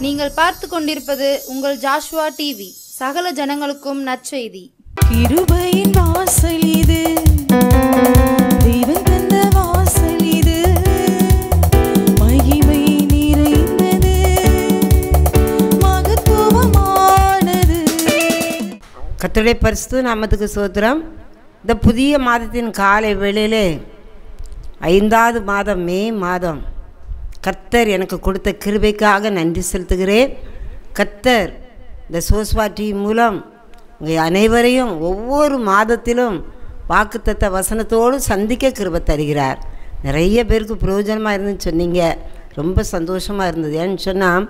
நீங்கள் பார்த்து கொண்டிருப்பது உங்கள் ஜாஷுவா டிவி. சகல ஜனங்களுக்கும் நற்செய்தி. கிருபையின் வாசல் இது, தெய்வம் தந்த வாசல் இது, மகிமை நிறைந்தது, மகத்துவமானது. கர்த்தருடைய பரிசுத்த நாமத்துக்கு ஸ்தோத்திரம். இந்த புதிய மாதத்தின் காலை வேளையிலே 5வது மாதம் மே மாதம் கர்த்தர் எனக்கு கொடுத்த கிருபைக்காக நன்றி செலுத்துகிறேன். கர்த்தர் இந்த சோஸ்வா டிவி மூலம் உங்கள் அனைவரையும் ஒவ்வொரு மாதத்திலும் வாக்குத்தத்த வசனத்தோடு சந்திக்க கிருபை தருகிறார். நிறைய பேருக்கு பிரயோஜனமாக இருந்துன்னு சொன்னீங்க. ரொம்ப சந்தோஷமாக இருந்தது. ஏன்னு சொன்னால்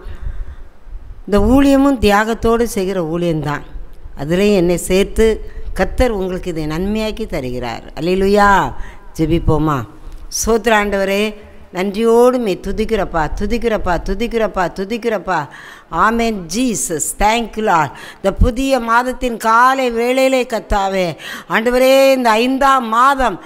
இந்த ஊழியமும் தியாகத்தோடு செய்கிற ஊழியம்தான். அதுலேயும் என்னை சேர்த்து கர்த்தர் உங்களுக்கு இதை நன்மையாக்கி தருகிறார். அல்லேலூயா. ஜெபிப்போமா. ஸ்தோத்திர ஆண்டவரே, நன்றியோடு துதிக்கிறப்பா துதிக்கிறப்பா துதிக்கிறப்பா துதிக்கிறப்பா. Amen Jesus. Thank you Lord. இந்த புதிய மாதத்தின் காலை வேளையிலே கர்த்தாவே ஆண்டவரே, இந்த 5ஆம் மாதம்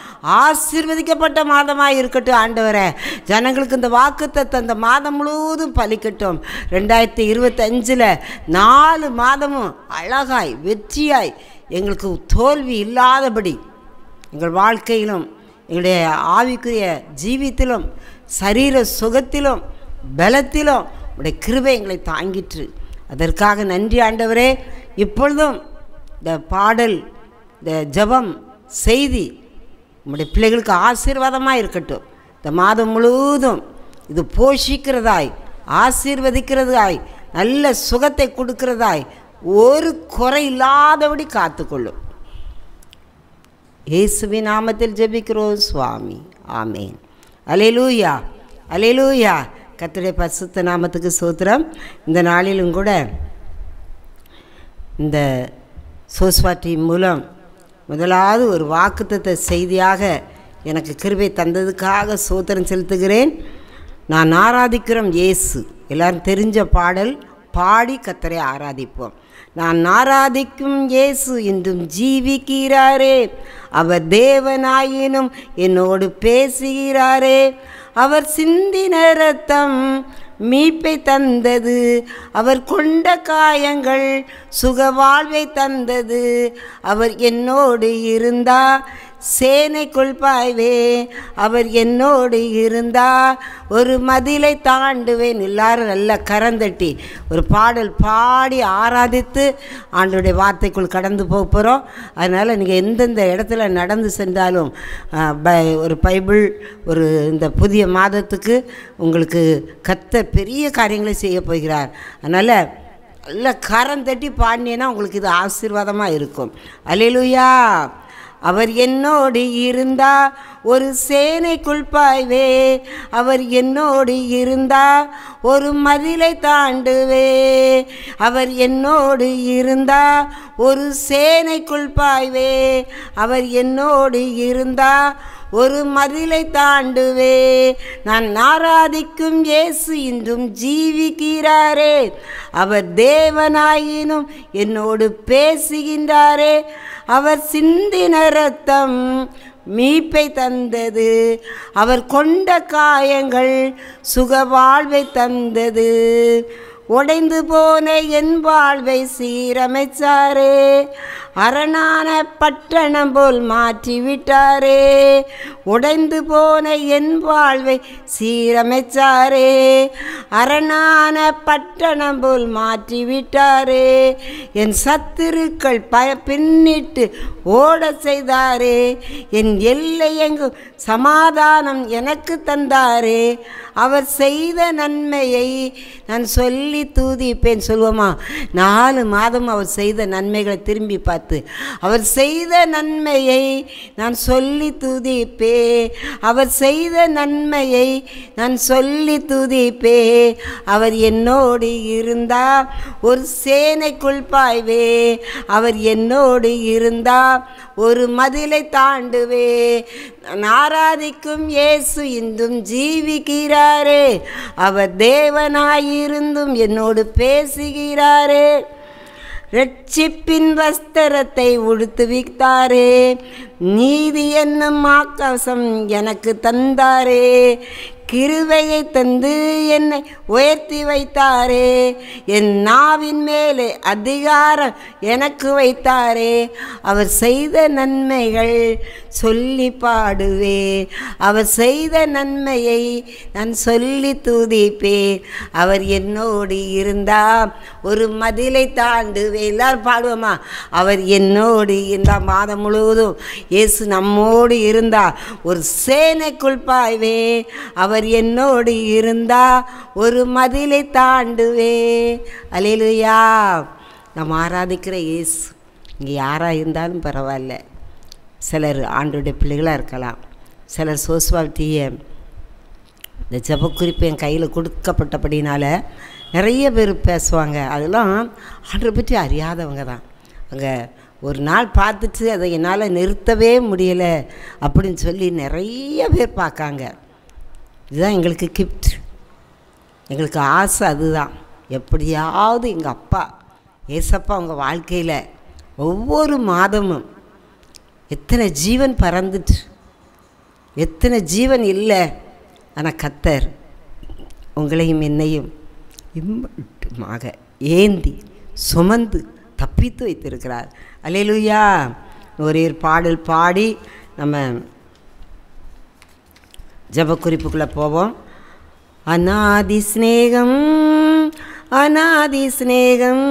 ஆசீர்வதிக்கப்பட்ட மாதமாக இருக்கட்டும் ஆண்டவரே. ஜனங்களுக்கு இந்த வாக்குத்தத்தம் இந்த மாதம் முழுவதும் பலிக்கட்டும். 2025 4 மாதமும் அழகாய் வெற்றியாய் எங்களுக்கு தோல்வி இல்லாதபடி எங்கள் வாழ்க்கையிலும் எங்களுடைய ஆவிக்குரிய ஜீவித்திலும் சரீர சுகத்திலும் பலத்திலும் உடைய கிருபை எங்களை தாங்கிற்று. அதற்காக நன்றி ஆண்டவரே. இப்பொழுதும் இந்த பாடல், இந்த ஜெபம் செய்தி உங்களுடைய பிள்ளைகளுக்கு ஆசீர்வாதமாக இருக்கட்டும். இந்த மாதம் முழுவதும் இது போஷிக்கிறதாய், ஆசீர்வதிக்கிறதாய், நல்ல சுகத்தை கொடுக்கிறதாய், ஒரு குறை இல்லாதபடி காத்துக்கொள்ளும். இயேசுவின் நாமத்தில் ஜெபிக்கிறோம் சுவாமி. ஆமேன். அல்லேலூயா அல்லேலூயா. கர்த்தருடைய பரிசுத்த நாமத்துக்கு ஸ்தோத்திரம். இந்த நாளிலும் கூட இந்த சோஸ்வா டிவி மூலம் முதலாவது ஒரு வாக்குத்தத்த செய்தியாக எனக்கு கிருபை தந்ததுக்காக ஸ்தோத்திரம் செலுத்துகிறேன். நான் ஆராதிக்கிறோம் இயேசு. எல்லாரும் தெரிஞ்ச பாடல் பாடி கர்த்தரை ஆராதிப்போம். நான் ஆராதிக்கும் இயேசு இன்றும் ஜீவிக்கிறாரே, அவர் தேவனாயினும் என்னோடு பேசுகிறாரே, அவர் சிந்தின இரத்தம் மீட்பை தந்தது, அவர் கொண்ட காயங்கள் சுக வாழ்வை தந்தது, அவர் என்னோடு இருந்தா சேனைக்குள் பாய்வே, அவர் என்னோடு இருந்தா ஒரு மதிலை தாண்டுவேன். எல்லாரும் நல்ல கரந்தட்டி ஒரு பாடல் பாடி ஆராதித்து ஆண்டவருடைய வார்த்தைக்குள் கடந்து போக போகிறோம். அதனால் நீங்கள் எந்தெந்த இடத்துல நடந்து சென்றாலும் ஒரு பைபிள், ஒரு இந்த புதிய மாதத்துக்கு உங்களுக்கு கர்த்தர் பெரிய காரியங்களை செய்ய போகிறார். அதனால் நல்ல கரந்தட்டி பாடினேன்னா உங்களுக்கு இது ஆசீர்வாதமாக இருக்கும். அல்லேலூயா. அவர் என்னோடு இருந்தா ஒரு சேனைக்குள் பாய்வே, அவர் என்னோடு இருந்தா ஒரு மதிலை தாண்டுவே, அவர் என்னோடு இருந்தா ஒரு சேனைக்குள் பாய்வே, அவர் என்னோடு இருந்தா ஒரு மதிலை தாண்டுவே. நான் ஆராதிக்கும் இயேசு இன்றும் ஜீவிக்கிறாரே, அவர் தேவனாயினும் என்னோடு பேசுகின்றாரே, அவர் சிந்தின இரத்தம் மீட்பை தந்தது, அவர் கொண்ட காயங்கள் சுக வாழ்வை தந்தது, உடைந்து போன என் வாழ்வை சீரமைச்சாரே, அரணான பட்டணம் போல் மாற்றிவிட்டாரே, உடைந்து போன என் வாழ்வை சீரமைச்சாரே, அரணான பட்டணம் போல் மாற்றிவிட்டாரே, என் சத்துருக்கள் பின்னிட்டு ஓட செய்தாரே, என் எல்லை எங்கும் சமாதானம் எனக்கு தந்தாரே, அவர் செய்த நன்மையை நான் சொல்லி தூதிப்பேன். சொல்லுவோமா? 4 மாதம் அவர் செய்த நன்மைகளை திரும்பி பார்த்து, அவர் செய்த நன்மையை நான் சொல்லி தூதிப்பே, அவர் செய்த நன்மையை நான் சொல்லி தூதிப்பே, அவர் என்னோடு இருந்தா ஒரு சேனைக்குள் பாய்வே, அவர் என்னோடு இருந்தா ஒரு மதிலை தாண்டுவே. நான் ஆராதிக்கும் இயேசு இன்றும் ஜீவிக்கிறாரே, அவர் தேவனாயிருந்தும் என்னோடு பேசுகிறாரே, ரட்சிப்பின் வஸ்திரத்தை உடுத்துவித்தாரே, நீதி என்னும் ஆகாசம் எனக்கு தந்தாரே, கிருபையை தந்து என்னை உயர்த்தி வைத்தாரே. என் நாவின் மேலே அதிகாரம் எனக்கு வைத்தாரே. அவர் செய்த நன்மைகள் சொல்லி பாடுவே. அவர் செய்த நன்மையை நான் சொல்லி துதிப்பேன். அவர் என்னோடு இருந்தால் ஒரு மதிலை தாண்டுவே. எல்லாரும் பாடுவோமா? அவர் என்னோடு இந்த மாதம் முழுவதும் இயேசு நம்மோடு இருந்தால் ஒரு சேனைக்குள் பாய்வே. அவர் என்னோடு இருந்தால் ஒரு மதிலை தாண்டுவே. அல்லேலூயா. நாம் ஆராதிக்கிற இயேசு இங்கே யாராக இருந்தாலும் பரவாயில்ல. சிலர் ஆண்டோடைய பிள்ளைகளாக இருக்கலாம். சிலர் சோஸ்வால்ட்டிய இந்த ஜெபக்குறிப்பு என் கையில் கொடுக்கப்பட்டபடினால நிறைய பேர் பேசுவாங்க. அதெல்லாம் ஆண்டரை பற்றி அறியாதவங்க தான். அங்கே ஒரு நாள் பார்த்துட்டு அதை என்னால் நிறுத்தவே முடியலை அப்படின்னு சொல்லி நிறைய பேர் பார்க்காங்க. இதுதான் எங்களுக்கு கிஃப்ட், எங்களுக்கு ஆசை. அதுதான் எப்படியாவது எங்கள் அப்பா ஏசப்பா அவங்க வாழ்க்கையில் ஒவ்வொரு மாதமும் எத்தனை ஜீவன் பறந்துட்டு, எத்தனை ஜீவன் இல்லை, ஆனால் கர்த்தர் உங்களையும் என்னையும் இம்மட்டுமாக ஏந்தி சுமந்து தப்பித்து வைத்திருக்கிறார். அல்லேலூயா. ஒரே பாடல் பாடி நம்ம ஜெபக்குறிப்புக்குள்ளே போவோம். அநாதி ஸ்நேகம், அநாதி ஸ்நேகம்,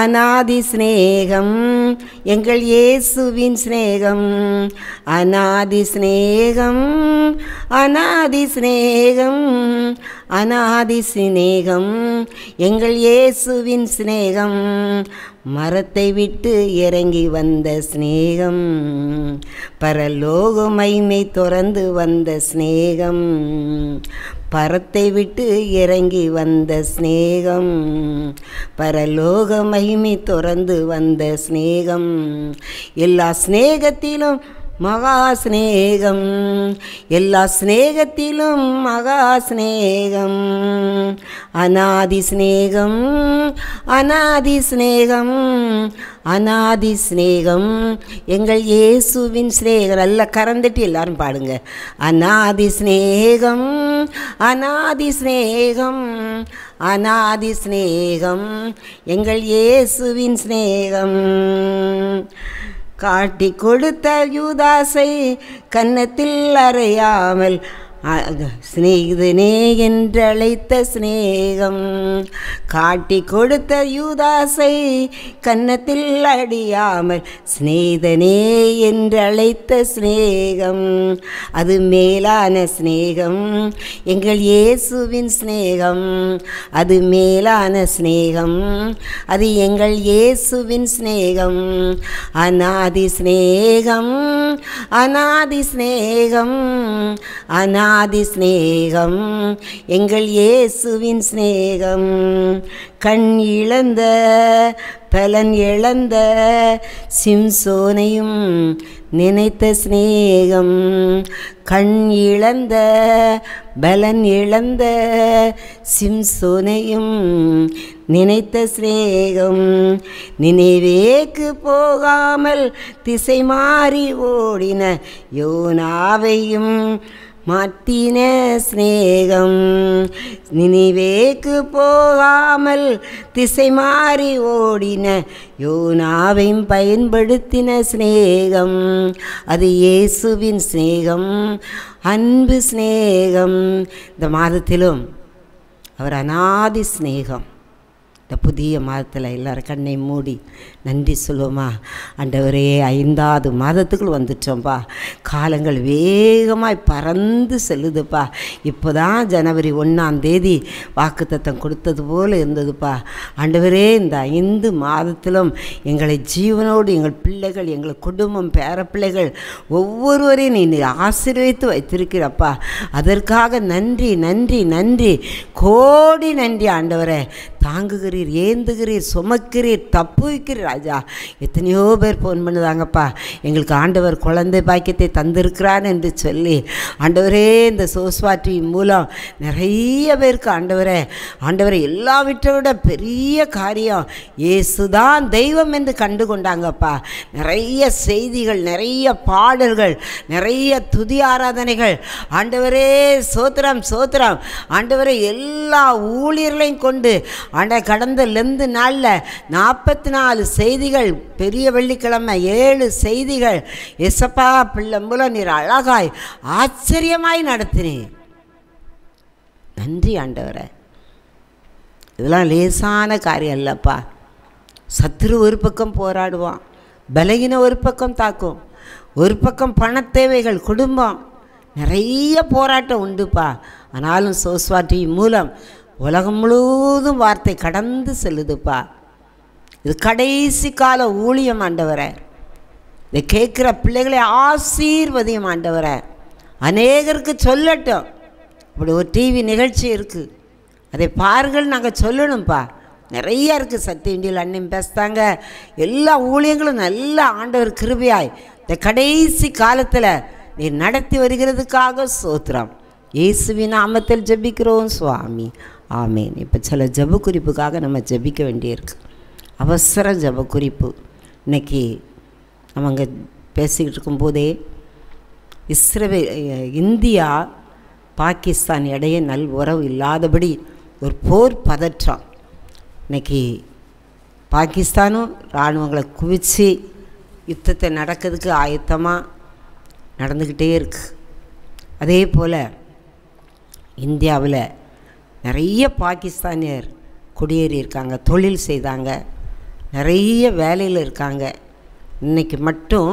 அநாதி ஸ்நேகம் எங்கள் இயேசுவின் ஸ்நேகம். அநாதி ஸ்நேகம், அநாதி ஸ்நேகம், அநாதி சிநேகம் எங்கள் இயேசுவின் சிநேகம். மரத்தை விட்டு இறங்கி வந்த சிநேகம், பரலோக மகிமை துறந்து வந்த சிநேகம். பரத்தை விட்டு இறங்கி வந்த சிநேகம், பரலோக மகிமை துறந்து வந்த சிநேகம். எல்லா சிநேகத்திலும் மகா ஸ்நேகம், எல்லா ஸ்நேகத்திலும் மகா ஸ்நேகம். அநாதி ஸ்நேகம், அநாதி ஸ்நேகம், அநாதி ஸ்நேகம் எங்கள் இயேசுவின் ஸ்நேகம். நல்லா கறந்துட்டு எல்லாரும் பாடுங்க. அநாதி ஸ்நேகம், அநாதி ஸ்நேகம், அநாதி ஸ்நேகம் எங்கள் இயேசுவின் ஸ்நேகம். காட்டி கொடுத்த யூதாசை கன்னத்தில் அறையாமல் சிநேகிதனே என்றழைத்த சிநேகம். காட்டி கொடுத்த யூதாசை கன்னத்தில் அடியாமல் சிநேகிதனே என்றழைத்த சிநேகம். அது மேலான சிநேகம், எங்கள் இயேசுவின் சிநேகம். அது மேலான சிநேகம், அது எங்கள் இயேசுவின் சிநேகம். அநாதி சிநேகம், அநாதி சிநேகம், அநாதி ஸ்நேகம் எங்கள் இயேசுவின் ஸ்நேகம். கண் இழந்த பலன் இழந்த சிம்சோனையும் நினைத்த ஸ்நேகம். கண் இழந்த பலன் இழந்த சிம்சோனையும் நினைத்த ஸ்நேகம். நினைவேக்கு போகாமல் திசை மாறி ஓடின யோனாவையும் மாற்றின ஸ்நேகம். நினைவேக்கு போகாமல் திசை மாறி ஓடின யோனாவையும் பயன்படுத்தின ஸ்நேகம். அது இயேசுவின் ஸ்நேகம், அன்பு ஸ்நேகம். இந்த மாதத்திலும் அவர் அநாதி ஸ்நேகம். இந்த புதிய மாதத்தில் எல்லோரும் கண்ணை மூடி நன்றி சொல்லுவோமா? ஆண்டவரே, 5வது மாதத்துக்குள் வந்துட்டோம்ப்பா. காலங்கள் வேகமாய் பறந்து செல்லுதுப்பா. இப்போ தான் ஜனவரி 1ஆம் தேதி வாக்குத்தத்தம் கொடுத்தது போல் இருந்ததுப்பா. ஆண்டவரே, இந்த 5 மாதத்திலும் எங்களை ஜீவனோடு எங்கள் பிள்ளைகள், எங்கள் குடும்பம், பேரப்பிள்ளைகள் ஒவ்வொருவரையும் நீ ஆசீர்வதித்து வைத்திருக்கிறப்பா. அதற்காக நன்றி நன்றி நன்றி, கோடி நன்றி ஆண்டவரே. தாங்குகிறீர், ஏந்துகிறீர், சுமக்கிறீர், தப்புவிக்கிறீர் ராஜா. எத்தனையோ பேர் ஃபோன் பண்ணுதாங்கப்பா, எங்களுக்கு ஆண்டவர் குழந்தை பாக்கியத்தை தந்திருக்கிறார் என்று சொல்லி. ஆண்டவரே, இந்த சோஸ்வா டிவி மூலம் நிறைய பேருக்கு ஆண்டவரை எல்லாவற்றை விட பெரிய காரியம் இயேசுதான் தெய்வம் என்று கண்டு கொண்டாங்கப்பா. நிறைய செய்திகள், நிறைய பாடல்கள், நிறைய துதி ஆராதனைகள். ஆண்டவரே சோத்திரம் சோத்திரம். ஆண்டவரே, எல்லா ஊழியர்களையும் கொண்டு கடந்த லெந்து நாளில் 44 செய்திகள், பெரிய வெள்ளிக்கிழமை 7 செய்திகள். எசப்பா பிள்ளை மூலம் நீர் அழகாய் ஆச்சரியமாய் நடத்தினீர். நன்றி ஆண்டவரே. இதெல்லாம் லேசான காரியம் இல்லைப்பா. சத்துரு ஒரு பக்கம் போராடுவான், பலகீன ஒரு பக்கம் தாக்கும், ஒரு பக்கம் பண தேவைகள், குடும்பம், நிறைய போராட்டம் உண்டுப்பா. ஆனாலும் சோஸ்வா டிவி மூலம் உலகம் முழுவதும் வார்த்தை கடந்து செல்லுதுப்பா. இது கடைசி கால ஊழியம் ஆண்டவரே. இதை கேட்குற பிள்ளைகளை ஆசீர்வதியும் ஆண்டவரே. அநேகருக்கு சொல்லட்டும். இப்படி ஒரு டிவி நிகழ்ச்சி இருக்குது, அதை பாருங்கள், நாங்கள் சொல்லணும்ப்பா. நிறைய இருக்குது. சத்திய இண்டியில் அண்ணன் பேசுகிறாங்க. எல்லா ஊழியங்களும் நல்ல ஆண்டவர் கிருபையாய் இந்த கடைசி காலத்தில் நீ நடத்தி வருகிறதுக்காக சோத்திரம். இயேசுவின் நாமத்தில் ஜெபிக்கிறோம் சுவாமி, ஆமேன். இப்போ சில ஜெப குறிப்புக்காக நம்ம ஜெபிக்க வேண்டியிருக்கு. அவசர ஜெப குறிப்பு. இன்றைக்கி நம்ம அங்கே பேசிக்கிட்டு இருக்கும்போதே இந்தியா பாகிஸ்தான் இடையே நல் உறவு இல்லாதபடி ஒரு போர் பதற்றம். இன்றைக்கி பாகிஸ்தானும் இராணுவங்களை குவிச்சு யுத்தத்தை நடக்கிறதுக்கு ஆயத்தமாக நடந்துக்கிட்டே இருக்குது. அதே போல் இந்தியாவில் நிறைய பாகிஸ்தானியர் குடியேறி இருக்காங்க, தொழில் செய்தாங்க, நிறைய வேலையில் இருக்காங்க. இன்றைக்கி மட்டும்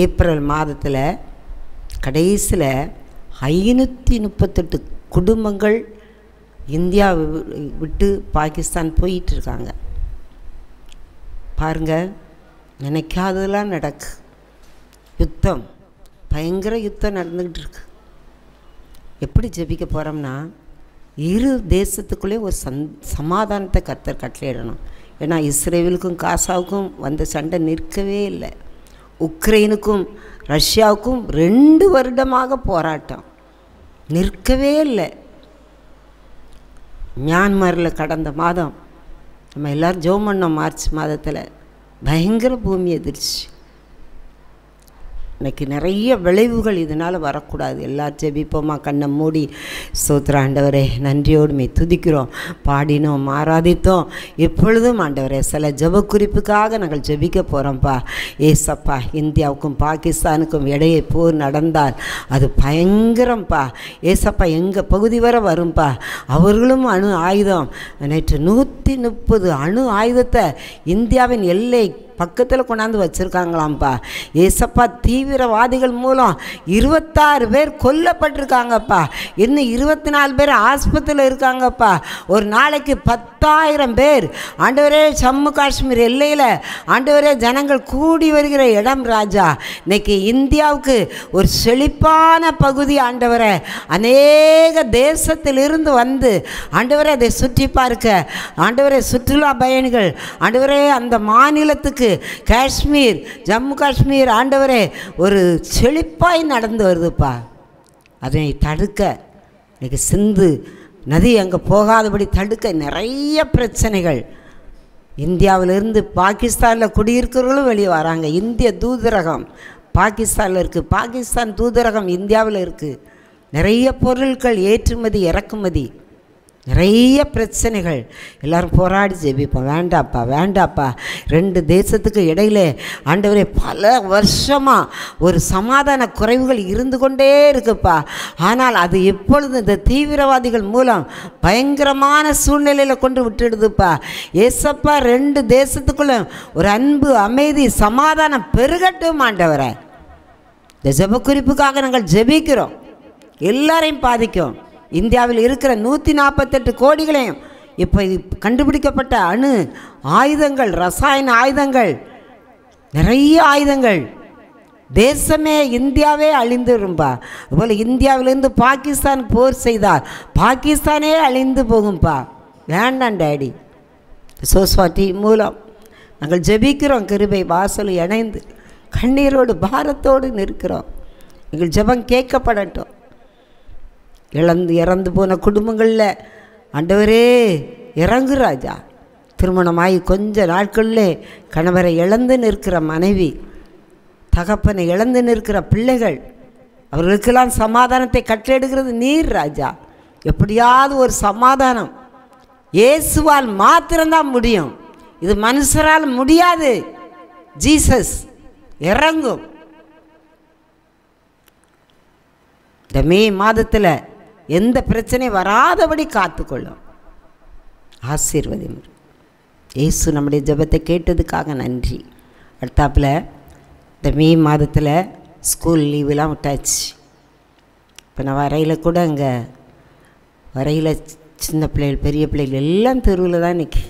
ஏப்ரல் மாதத்தில் கடைசியில் 538 குடும்பங்கள் இந்தியா விட்டு பாகிஸ்தான் போயிட்டுருக்காங்க. பாருங்கள், நினைக்காததெல்லாம் நடக்கு. யுத்தம், பயங்கர யுத்தம் நடந்துக்கிட்டு இருக்கு. எப்படி ஜெபிக்க போகிறோம்னா, இரு தேசத்துக்குள்ளே ஒரு சமாதானத்தை கர்த்தர் கட்டளையிடணும். ஏன்னா இஸ்ரேலுக்கும் காசாவுக்கும் வந்த சண்டை நிற்கவே இல்லை. உக்ரைனுக்கும் ரஷ்யாவுக்கும் 2 வருடமாக போராட்டம் நிற்கவே இல்லை. மியான்மரில் கடந்த மாதம் நம்ம எல்லோரும் ஜெபம் பண்ணோம். மார்ச் மாதத்தில் பயங்கர பூமி எதிர்ச்சி. இன்றைக்கி நிறைய விளைவுகள் இதனால் வரக்கூடாது. எல்லோரும் ஜெபிப்போமா? கண்ணை மூடி ஸ்தோத்திர ஆண்டவரே, நன்றியோடுமே துதிக்கிறோம், பாடினோம், ஆராதித்தோம். எப்பொழுதும் ஆண்டவரே சில ஜெப குறிப்புக்காக நாங்கள் ஜெபிக்க போகிறோம்ப்பா. ஏசப்பா, இந்தியாவுக்கும் பாகிஸ்தானுக்கும் இடையே போர் நடந்தால் அது பயங்கரம்ப்பா. ஏசப்பா, எங்கள் பகுதி வரை வரும்ப்பா. அவர்களும் அணு ஆயுதம், நேற்று 130 அணு ஆயுதத்தை இந்தியாவின் எல்லை பக்கத்தில் கொண்டாந்து வச்சுருக்காங்களாம்ப்பா. ஏசப்பா, தீவிரவாதிகள் மூலம் 26 பேர் கொல்லப்பட்டிருக்காங்கப்பா. இன்னும் 24 பேர் ஆஸ்பத்திரியில் இருக்காங்கப்பா. ஒரு நாளைக்கு 10,000 பேர் ஆண்டவரே ஜம்மு காஷ்மீர் எல்லையில் ஆண்டவரே ஜனங்கள் கூடி வருகிற இடம் ராஜா. இன்னைக்கு இந்தியாவுக்கு ஒரு செழிப்பான பகுதி ஆண்டவரே. அநேக தேசத்திலிருந்து வந்து ஆண்டவரே அதை சுற்றி பார்க்க ஆண்டவரே சுற்றுலா பயணிகள் ஆண்டவரே அந்த மாநிலத்துக்கு காஷ்மீர், ஜம்மு காஷ்மீர் ஆண்டவரே ஒரு செழிப்பாய் நடந்து வருதுப்பா. அதை தடுக்க இன்னைக்கு சிந்து நதி அங்கே போகாதபடி தடுக்க நிறைய பிரச்சனைகள். இந்தியாவிலிருந்து பாகிஸ்தானில் குடியிருக்கிறவர்களும் வெளியே வராங்க. இந்திய தூதரகம் பாகிஸ்தானில் இருக்குது, பாகிஸ்தான் தூதரகம் இந்தியாவில் இருக்குது. நிறைய பொருட்கள் ஏற்றுமதி இறக்குமதி, நிறைய பிரச்சனைகள். எல்லோரும் போராடி ஜெபிப்போம். வேண்டாப்பா வேண்டாப்பா, 2 தேசத்துக்கு இடையில ஆண்டவரே பல வருஷமாக ஒரு சமாதான குறைவுகள் இருந்து கொண்டே இருக்குப்பா. ஆனால் அது எப்பொழுது இந்த தீவிரவாதிகள் மூலம் பயங்கரமான சூழ்நிலையில் கொண்டு விட்டுடுதுப்பா. ஏசப்பா, 2 தேசத்துக்குள்ள ஒரு அன்பு, அமைதி, சமாதானம் பெருகட்டும் ஆண்டவரே. இந்த ஜெப குறிப்புக்காக நாங்கள் ஜெபிக்கிறோம். எல்லாரையும் பாதிக்கும். இந்தியாவில் இருக்கிற 148 கோடிகளையும் இப்போ கண்டுபிடிக்கப்பட்ட அணு ஆயுதங்கள், ரசாயன ஆயுதங்கள், நிறைய ஆயுதங்கள் தேசமே இந்தியாவே அழிந்துரும்பா. அதுபோல் இந்தியாவிலேருந்து பாகிஸ்தான் போர் செய்தால் பாகிஸ்தானே அழிந்து போகும்பா. வேண்டாம் டேடி. சோஸ்வாட்டி மூலம் நாங்கள் ஜெபிக்கிறோம். கிருபை வாசல் இணைந்து கண்ணீரோடு பாரத்தோடு நிற்கிறோம். எங்கள் ஜெபம் கேட்கப்படட்டும். இறந்து போன குடும்பங்களில் ஆண்டவரே இறங்கு ராஜா. திருமணமாகி கொஞ்ச நாட்களிலே கணவரை இழந்து நிற்கிற மனைவி, தகப்பனை இழந்து நிற்கிற பிள்ளைகள், அவர்களுக்கெல்லாம் சமாதானத்தை கட்டளையிடுகிறது நீர் ராஜா. எப்படியாவது ஒரு சமாதானம் இயேசுவால் மாத்திரம்தான் முடியும். இது மனுஷரால் முடியாது. ஜீசஸ் இறங்கும். இந்த மே மாதத்தில் எந்த பிரச்சனையும் வராதபடி காத்துக்கொள்ளும். ஆசீர்வதியும். இயேசு நம்முடைய ஜெபத்தை கேட்டதுக்காக நன்றி. அடுத்தாப்பில் இந்த மே மாதத்தில் ஸ்கூல் லீவெலாம் விட்டாச்சு. இப்போ நான் வரையில் கூட அங்கே வரையில் சின்ன பிள்ளைகள் பெரிய பிள்ளைகள் எல்லாம் தெருவில் தான் நிற்கி.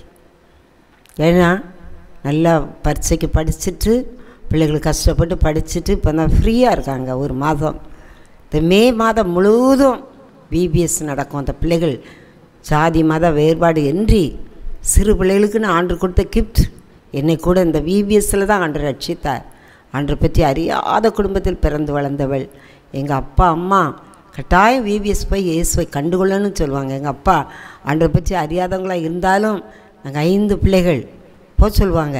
ஏன்னா நல்லா பரீட்சைக்கு படிச்சுட்டு பிள்ளைகள் கஷ்டப்பட்டு படிச்சுட்டு இப்போ தான் ஃப்ரீயாக இருக்காங்க. ஒரு மாதம் இந்த மே மாதம் முழுவதும் பிபிஎஸ் நடக்கும். அந்த பிள்ளைகள் ஜாதி மத வேறுபாடு இன்றி சிறு பிள்ளைகளுக்குன்னு ஆண்டு கொடுத்த கிஃப்ட். என்னை கூட இந்த பிபிஎஸ்ஸில் தான் ஆண்டு ரட்சித்தார். ஆண்டு பற்றி அறியாத குடும்பத்தில் பிறந்து வளர்ந்தவள். எங்கள் அப்பா அம்மா கட்டாயம் விபிஎஸ் போய் இயேசுவை கண்டுகொள்ளணும்னு சொல்லுவாங்க. எங்கள் அப்பா ஆண்டை பற்றி அறியாதவங்களாக இருந்தாலும் நாங்கள் 5 பிள்ளைகள் சொல்லுவாங்க,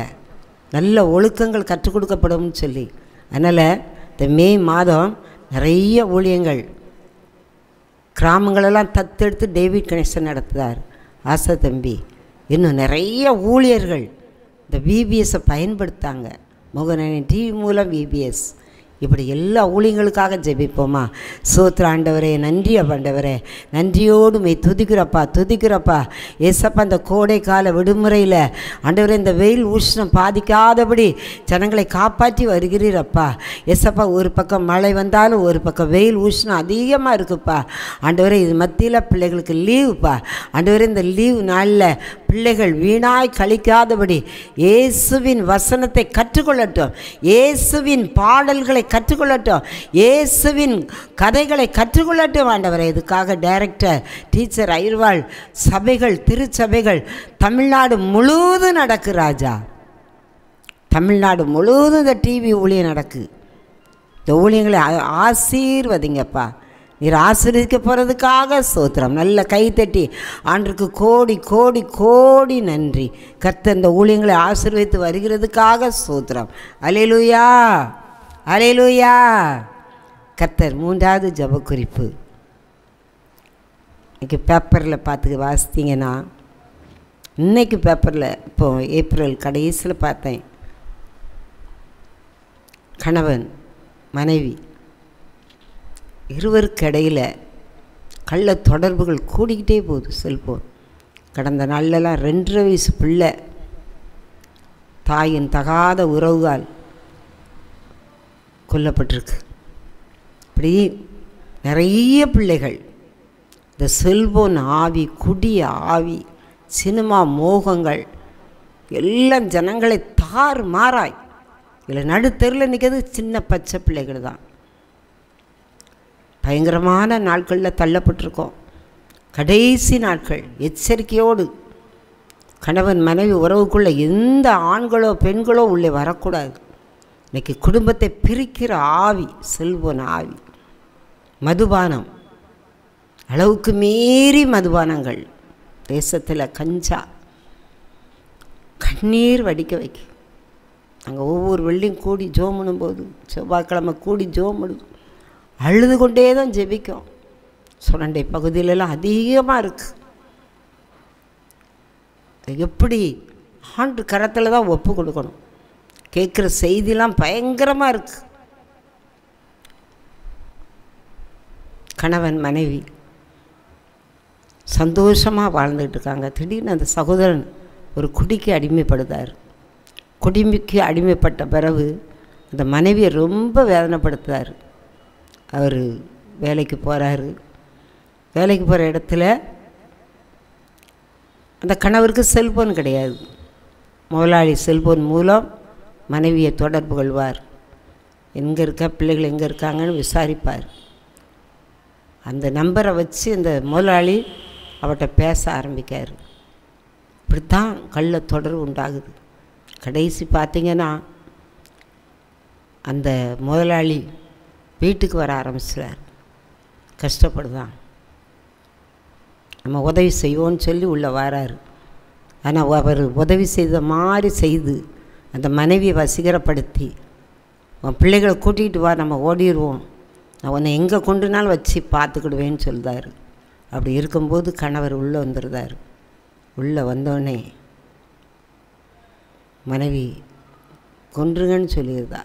நல்ல ஒழுக்கங்கள் கற்றுக் கொடுக்கப்படும்னு சொல்லி. அதனால் இந்த மே மாதம் நிறைய ஊழியங்கள் கிராமங்களெல்லாம் தத்தெடுத்து டேவிட் கணேசன் நடத்துகிறார். ஆசா தம்பி இன்னும் நிறைய ஊழியர்கள் இந்த விபிஎஸ்ஸை பயன்படுத்தாங்க. மோகனன் டிவி மூலம் விபிஎஸ். இப்படி எல்லா ஊழியங்களுக்காக ஜெபிப்போமா? சோத்திர ஆண்டவரே, நன்றி ஆண்டவரே, நன்றியோடு மே துதிக்கிறப்பா. ஏசப்பா இந்த கோடை கால விடுமுறையில் ஆண்டவரே இந்த வெயில் உஷ்ணம் பாதிக்காதபடி ஜனங்களை காப்பாற்றி வருகிறீரப்பா. ஏசப்பா ஒரு பக்கம் மழை வந்தாலும் ஒரு பக்கம் வெயில் உஷ்ணம் அதிகமாக இருக்குப்பா. ஆண்டவரே இது மத்தியில் பிள்ளைகளுக்கு லீவுப்பா. ஆண்டவரே இந்த லீவு நாளில் பிள்ளைகள் வீணாய் கழிக்காதபடி இயேசுவின் வசனத்தை கற்றுக்கொள்ளட்டும், இயேசுவின் பாடல்களை கற்றுக்கொள்ளட்டும், இயேசுவின் கதைகளை கற்றுக்கொள்ளட்டும் ஆண்டவரே. இதுக்காக டைரக்டர் டீச்சர் ஐர்வாள் சபைகள் திருச்சபைகள் தமிழ்நாடு முழுவதும் நடக்கு ராஜா. தமிழ்நாடு முழுவதும் இந்த டிவி ஊழியம் நடக்கு. இந்த ஊழியங்களை ஆசீர்வதிங்கப்பா. நீர் ஆசீர்வதிக்க போகிறதுக்காக ஸ்தோத்திரம். நல்ல கைத்தட்டி ஆண்டுக்கு கோடி கோடி கோடி நன்றி. கர்த்தர் இந்த ஊழியங்களை ஆசீர்வதித்து வருகிறதுக்காக ஸ்தோத்திரம். அல்லேலூயா, அல்லேலூயா. கர்த்தர் 3வது ஜெப குறிப்பு. இன்றைக்கி பேப்பரில் பார்த்து வாசித்தீங்கன்னா, இன்றைக்கி பேப்பரில் இப்போ ஏப்ரல் கடைசியில் பார்த்தேன், கணவன் மனைவி இருவருக்கு இடையில் கள்ள தொடர்புகள் கூடிக்கிட்டே போகுது. செல்ஃபோன் கடந்த நாள்லலாம் 2.5 வயசு பிள்ளை தாயின் தகாத உறவுகால் கொல்லப்பட்டிருக்கு. இப்படி நிறைய பிள்ளைகள் இந்த செல்போன் ஆவி, குடி ஆவி, சினிமா மோகங்கள் எல்லாம் ஜனங்களை தாறு மாறாய். இல்லை நடுத்தெருவில் நிற்கிறது சின்ன பச்சை பிள்ளைகள் தான். பயங்கரமான நாட்களில் தள்ளப்பட்டிருக்கோம். கடைசி நாட்கள். எச்சரிக்கையோடு கணவன் மனைவி உறவுக்குள்ளே எந்த ஆண்களோ பெண்களோ உள்ளே வரக்கூடாது. இன்றைக்கி குடும்பத்தை பிரிக்கிற ஆவி செல்போன் ஆவி. மதுபானம், அளவுக்கு மீறி மதுபானங்கள் தேசத்தில் கஞ்சா கண்ணீர் வடிக்க வைக்க. நாங்கள் ஒவ்வொரு வெள்ளியும் கூடி ஜோம் பண்ணும்போது, செவ்வாய்க்கிழமை கூடி ஜோம் பண்ணும், அழுது கொண்டே தான் ஜெபிக்கும். சுரண்டை பகுதியிலெல்லாம் அதிகமாக இருக்குது. எப்படி ஆண்டு கரத்தில் தான் ஒப்பு கொடுக்கணும். கேட்குற செய்திலாம் பயங்கரமாக இருக்குது. கணவன் மனைவி சந்தோஷமாக வாழ்ந்துக்கிட்டு இருக்காங்க. திடீர்னு அந்த சகோதரன் ஒரு குடிக்கு அடிமைப்படுத்தார். குடிமைக்கு அடிமைப்பட்ட பிறகு அந்த மனைவியை ரொம்ப வேதனைப்படுத்துகிறார். அவர் வேலைக்கு போகிறாரு. வேலைக்கு போகிற இடத்துல அந்த கணவருக்கு செல்ஃபோன் கிடையாது. முதலாளி செல்ஃபோன் மூலம் மனைவியை தொடர்பு கொள்வார். எங்கே இருக்கா, பிள்ளைகள் எங்கே இருக்காங்கன்னு விசாரிப்பார். அந்த நம்பரை வச்சு அந்த முதலாளி அவர்கிட்ட பேச ஆரம்பிக்கார். இப்படித்தான் கள்ள தொடர்பு உண்டாகுது. கடைசி பார்த்திங்கன்னா அந்த முதலாளி வீட்டுக்கு வர ஆரம்பிச்சிட்டார். கஷ்டப்படுதான், நம்ம உதவி செய்வோன்னு சொல்லி உள்ளே வராரு. ஆனால் அவர் உதவி செய்த மாதிரி செய்து அந்த மனைவியை வசீகரப்படுத்தி, உன் பிள்ளைகளை கூட்டிகிட்டு வா, நம்ம ஓடிடுவோம், நான் உன்னை எங்கே கொண்டுனாலும் வச்சு பார்த்துக்கிடுவேன்னு சொல்கிறார். அப்படி இருக்கும்போது கணவர் உள்ளே வந்துடுறார். உள்ளே வந்தோடனே மனைவி கொன்றுங்கன்னு சொல்லியிருந்தா.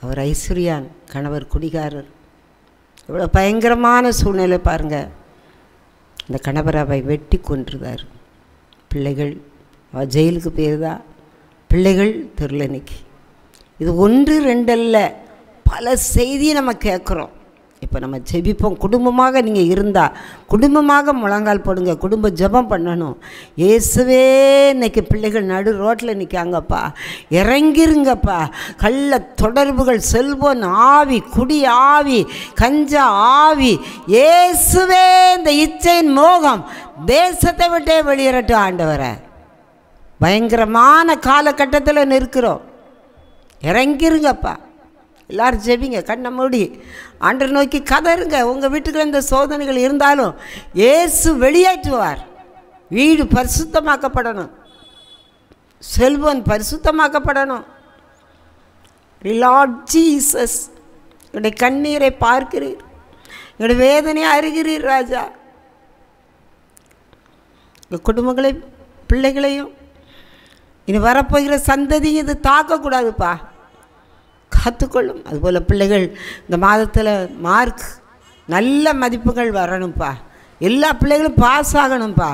அவர் ஐஸ்வர்யான், கணவர் குடிகாரர். எவ்வளோ பயங்கரமான சூழ்நிலை பாருங்கள். இந்த கணவரை அவை வெட்டி கொன்றுதார். பிள்ளைகள் அவள் ஜெயிலுக்கு போயிருந்தா, பிள்ளைகள் திருளனிக்கு. இது 1 2 அல்ல, பல செய்தியை நம்ம கேட்குறோம். இப்போ நம்ம ஜெபிப்போம். குடும்பமாக நீங்கள் இருந்தால் குடும்பமாக முழங்கால் போடுங்க, குடும்ப ஜெபம் பண்ணணும். இயேசுவே இன்னைக்கு பிள்ளைகள் நடு ரோட்டில் நிற்காங்கப்பா, இறங்கிருங்கப்பா. கள்ள தொடர்புகள், செல்வன் ஆவி, குடி ஆவி, கஞ்சா ஆவி, இயேசுவே இந்த இச்சையின் மோகம் தேசத்தை விட்டே வெளியேறட்டும் ஆண்டவரை. பயங்கரமான காலகட்டத்தில் நிற்கிறோம். இறங்கிருங்கப்பா. எல்லோரும் ஜெபிங்க, கண்ணை மூடி ஆண்டவர் நோக்கி கதறுங்க. உங்கள் வீட்டுக்குள்ள இந்த சோதனைகள் இருந்தாலும் இயேசு வெளியேற்றுவார். வீடு பரிசுத்தமாக்கப்படணும், செல்வன் பரிசுத்தமாக்கப்படணும். லார்ட் ஜீசஸ், என்னுடைய கண்ணீரை பார்க்கிறீர், என்னுடைய வேதனையை அறிகிறீர் ராஜா. எங்கள் குடும்பங்களை, பிள்ளைகளையும், இனி வரப்போகிற சந்ததி இது தாக்கக்கூடாதுப்பா, காத்துக்கொள்ளும். அதுபோல் பிள்ளைகள் இந்த மாதத்தில் மார்க் நல்ல மதிப்புகள் வரணும்ப்பா. எல்லா பிள்ளைகளும் பாஸ் ஆகணும்ப்பா.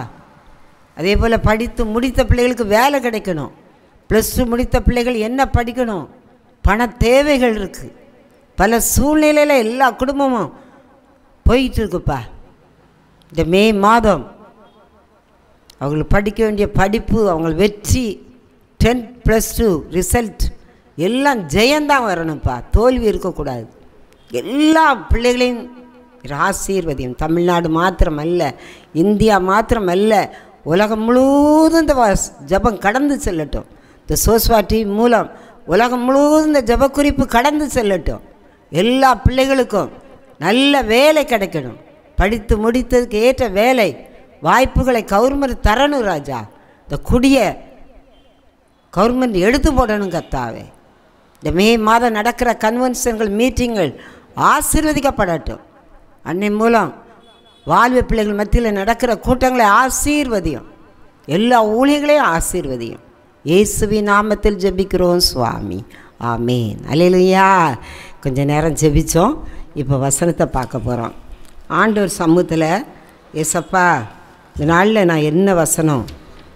அதே போல் படித்து முடித்த பிள்ளைகளுக்கு வேலை கிடைக்கணும். +2 முடித்த பிள்ளைகள் என்ன படிக்கணும், பண தேவைகள் இருக்குது. பல சூழ்நிலையில் எல்லா குடும்பமும் போயிட்டு இருக்குப்பா. இந்த மே மாதம் அவங்களுக்கு படிக்க வேண்டிய படிப்பு, அவங்க வெற்றி, 10th +2 ரிசல்ட் எல்லாம் ஜெயந்தான் வரணும்ப்பா, தோல்வி இருக்கக்கூடாது. எல்லா பிள்ளைகளையும் ஆசீர்வதியும். தமிழ்நாடு மாத்திரமல்ல, இந்தியா மாத்திரமல்ல, உலகம் முழுவதும் இந்த ஜபம் கடந்து செல்லட்டும். இந்த சோஸ்வா டிவி மூலம் உலகம் முழுவதும் இந்த ஜப குறிப்பு கடந்து செல்லட்டும். எல்லா பிள்ளைகளுக்கும் நல்ல வேலை கிடைக்கணும். படித்து முடித்ததுக்கு ஏற்ற வேலை வாய்ப்புகளை கவர்மெண்ட் தரணும் ராஜா. இந்த குடியை கவர்மெண்ட் எடுத்து போடணும் கர்த்தாவே. இந்த மே மாதம் நடக்கிற கன்வென்ஷன்கள், மீட்டிங்கள் ஆசீர்வதிக்கப்படட்டும். அன்னை மூலம் வாழ்வு பிள்ளைகள் மத்தியில் நடக்கிற கூட்டங்களை ஆசீர்வதியும். எல்லா ஊழியர்களையும் ஆசீர்வதியும். இயேசுவின் நாமத்தில் ஜெபிக்கிறோம் சுவாமி, ஆமேன். அல்லேலூயா. கொஞ்ச நேரம் ஜெபித்தோம். இப்போ வசனத்தை பார்க்க போகிறோம். ஆண்டவர் சமூகத்தில், ஏசப்பா இந்த நாளில் நான் என்ன வசனம்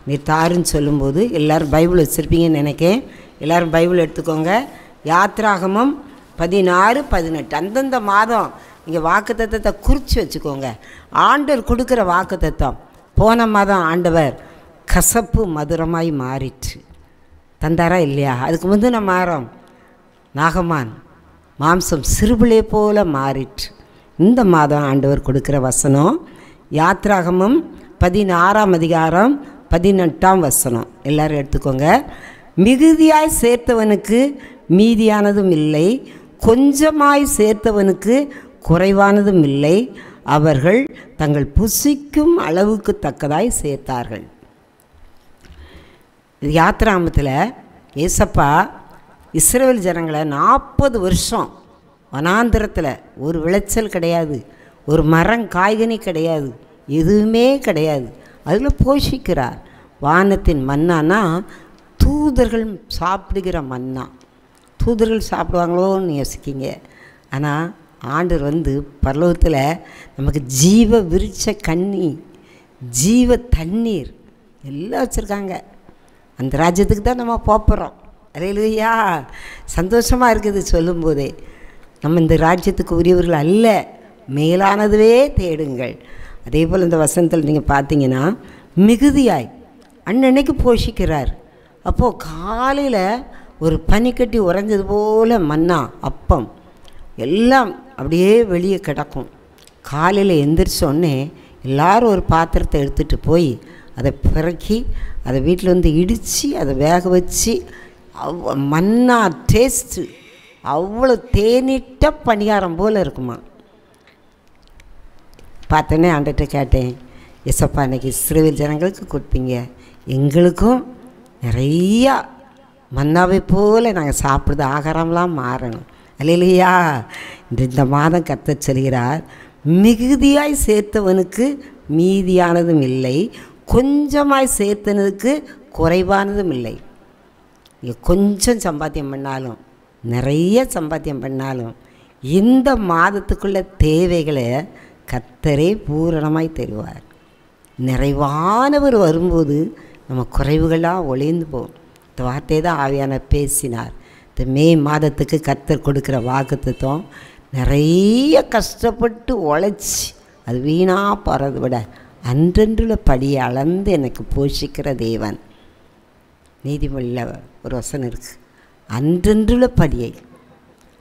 நீ தாருன்னு சொல்லும்போது, எல்லோரும் பைபிள் வச்சுருப்பீங்கன்னு நினைக்கேன். எல்லோரும் பைபிள் எடுத்துக்கோங்க. யாத்ராகமம் 16, 18 அந்தந்த மாதம் நீங்கள் வாக்குத்தத்தத்தை குறித்து வச்சுக்கோங்க. ஆண்டவர் கொடுக்குற வாக்குத்தத்தம். போன மாதம் ஆண்டவர் கசப்பு மதுரமாய் மாறிற்று தந்தாரா இல்லையா? அதுக்கு முந்தின மாதம் நாகமான் மாம்சம் சிறுபிளை போல மாறிற்று. இந்த மாதம் ஆண்டவர் கொடுக்குற வசனம் யாத்ராகமம் 16ஆம் அதிகாரம் 18ஆம் வசனம். எல்லோரும் எடுத்துக்கோங்க. மிகுதியாய் சேர்த்தவனுக்கு மீதியானதும் இல்லை, கொஞ்சமாய் சேர்த்தவனுக்கு குறைவானதும் இல்லை. அவர்கள் தங்கள் புசிக்கும் அளவுக்கு தக்கதாய் சேர்த்தார்கள். யாத்ராமத்தில் ஏசப்பா இஸ்ரவேல் ஜனங்களை 40 வருஷம் வனாந்திரத்தில், ஒரு விளைச்சல் கிடையாது, ஒரு மரம் காய்கனி கிடையாது, எதுவுமே கிடையாது, அதில் போஷிக்கிறார். வானத்தின் மன்னானா தூதர்கள் சாப்பிடுகிற மன்னா. தூதர்கள் சாப்பிடுவாங்களோன்னு யோசிக்கிங்க. ஆனால் ஆண்டவர் பரலோகத்தில் நமக்கு ஜீவ விருட்ச கண்ணி, ஜீவ தண்ணீர் எல்லாம் வச்சுருக்காங்க. அந்த ராஜ்யத்துக்கு தான் நம்ம போகிறோம். அல்லேலூயா. சந்தோஷமாக இருக்குது சொல்லும்போதே. நம்ம இந்த ராஜ்யத்துக்கு உரியவர்கள் அல்ல, மேலானதுவே தேடுங்கள். அதே போல் இந்த வசனத்தில் நீங்கள் பார்த்தீங்கன்னா மிகுதியாய் அன்னன்னைக்கு போஷிக்கிறார். அப்போது காலையில் ஒரு பனிக்கட்டி உறைஞ்சது போல் மன்னா அப்பம் எல்லாம் அப்படியே வெளியே கிடக்கும். காலையில் எந்திரிச்சோடனே எல்லாரும் ஒரு பாத்திரத்தை எடுத்துகிட்டு போய் அதை பிறக்கி அதை வீட்டில் வந்து இடித்து அதை வேக வச்சு மன்னா டேஸ்ட்டு அவ்வளோ தேனிட்ட பணியாரம் போல் இருக்குமா. பார்த்தோன்னே ஆண்டகிட்ட கேட்டேன், எசப்பா இன்றைக்கி இஸ்ரவேல் ஜனங்களுக்கு கொடுத்தீங்க, எங்களுக்கும் நிறையா மன்னாவை போல் நாங்கள் சாப்பிட்றது ஆகாரம்லாம் மாறணும். அல்லேலூயா. இந்த மாதம் கர்த்தர் சொல்கிறார், மிகுதியாய் சேர்த்தவனுக்கு மீதியானதும் இல்லை, கொஞ்சமாய் சேர்த்தனுக்கு குறைவானதும் இல்லை. நீங்கள் கொஞ்சம் சம்பாத்தியம் பண்ணாலும் நிறைய சம்பாத்தியம் பண்ணாலும் இந்த மாதத்துக்குள்ள தேவைகளை கர்த்தரே பூரணமாய் தருவார். நிறைவானவர் வரும்போது நம்ம குறைவுகளாக ஒளிந்து போகும். இந்த வார்த்தையை தான் ஆவியான பேசினார். இந்த மே மாதத்துக்கு கர்த்தர் கொடுக்குற வாக்குத்தத்தம், நிறைய கஷ்டப்பட்டு உழைச்சி அது வீணாக போகிறத விட அன்றன்றுள்ள படியை அளந்து எனக்கு போஷிக்கிற தேவன். நீதிமொழியில் ஒரு வசனம் இருக்குது, அன்றன்றுள்ள படியை,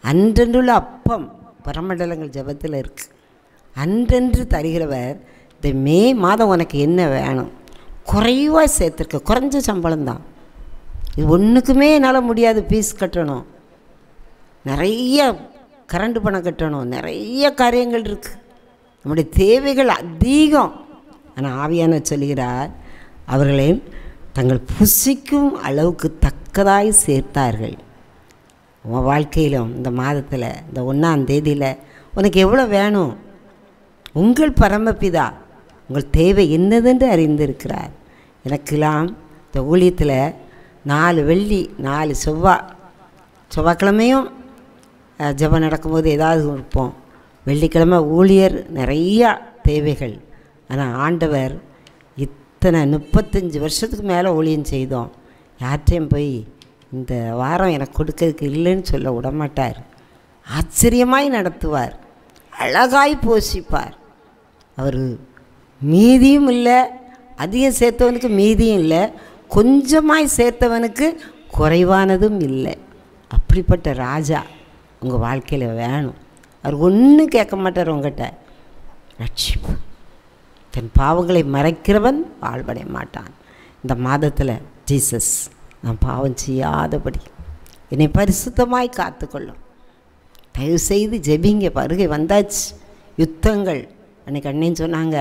அன்றன்றுள்ள அப்பம் பரமண்டலங்கள் ஜபத்தில் இருக்குது. அன்றன்று தருகிறவர் இந்த மே மாதம் உனக்கு என்ன வேணும், குறைவாக சேர்த்துருக்க, குறைஞ்ச சம்பளம் தான், இது ஒன்றுக்குமே என்னால் முடியாது, ஃபீஸ் கட்டணும், நிறைய கரண்ட் பணம் கட்டணும், நிறைய காரியங்கள் இருக்குது, நம்முடைய தேவைகள் அதிகம். ஆனால் ஆவியான சொல்கிறார், அவர்களை தங்கள் புசிக்கும் அளவுக்கு தக்கதாய் சேர்த்தார்கள். உன் வாழ்க்கையிலும் இந்த மாதத்தில் இந்த 1ஆம் தேதியில் உனக்கு எவ்வளோ வேணும், உங்கள் பரமபிதா உங்கள் தேவை என்னதென்று அறிந்திருக்கிறார். எனக்கெல்லாம் இந்த ஊழியத்தில் 4 வெள்ளி 4 செவ்வாய்க்கிழமையும் ஜெபம் நடக்கும்போது ஏதாவது கொடுப்போம். வெள்ளிக்கிழமை ஊழியர் நிறையா தேவைகள். ஆனால் ஆண்டவர் இத்தனை 35 வருஷத்துக்கு மேலே ஊழியம் செய்தோம், யார்கிட்டையும் போய் இந்த வாரம் எனக்கு கொடுக்கறதுக்கு இல்லைன்னு சொல்ல விடமாட்டார். ஆச்சரியமாய் நடத்துவார், அழகாய் போஷிப்பார். அவர் மீதியும் இல்லை, அதிகம் சேர்த்தவனுக்கு மீதியும் இல்லை, கொஞ்சமாய் சேர்த்தவனுக்கு குறைவானதும் இல்லை. அப்படிப்பட்ட ராஜா உங்கள் வாழ்க்கையில் வேணும். அவர் ஒன்றும் கேட்க மாட்டார் உங்கள்கிட்ட, ரட்சிப்பு. தன் பாவங்களை மறைக்கிறவன் வாழ்வடைய மாட்டான். இந்த மாதத்தில் ஜீசஸ் நான் பாவம் செய்யாதபடி என்னை பரிசுத்தமாய் காத்துக்கொள்ளும். தயவுசெய்து ஜெபிங்க, வருகை வந்தாச்சு, யுத்தங்கள். அன்றைக்கி அண்ணேன்னு சொன்னாங்க,